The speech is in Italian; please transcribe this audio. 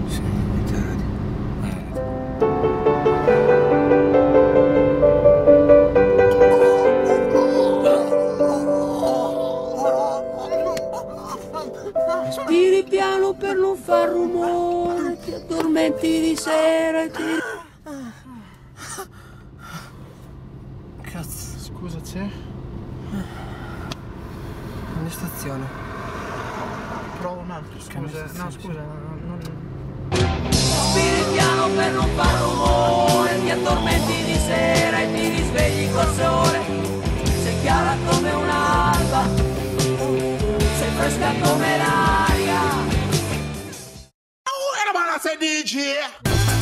Sì, mezz'ora. Respiri piano per non far rumore, ti addormenti di sera e ti... Cazzo, scusa, c'è? In stazione. Prova un altro, scusa. No, scusa, non... Respiri piano per non far rumore, ti addormenti di sera e ti risvegli col sole. Sei chiara come un'alba, sei fresca come l'aria. What about I say DJ?